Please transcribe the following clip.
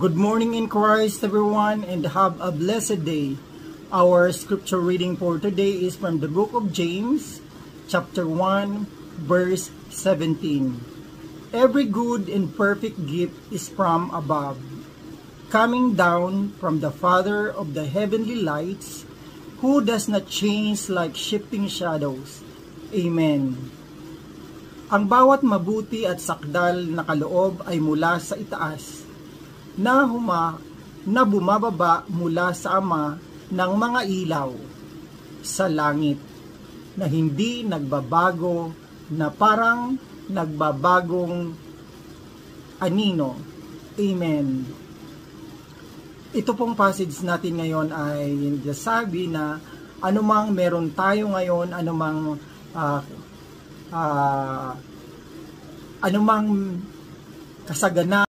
Good morning in Christ, everyone, and have a blessed day. Our scripture reading for today is from the book of James, chapter 1, verse 17. Every good and perfect gift is from above, coming down from the Father of the heavenly lights, who does not change like shifting shadows. Amen. Ang bawat mabuti at sakdal na kaloob ay mula sa itaas, na bumababa mula sa Ama ng mga ilaw sa langit, na hindi nagbabago, na parang nagbabagong anino. Amen. Ito pong passage natin ngayon ay nagsasabi na anumang meron tayo ngayon, anumang kasagana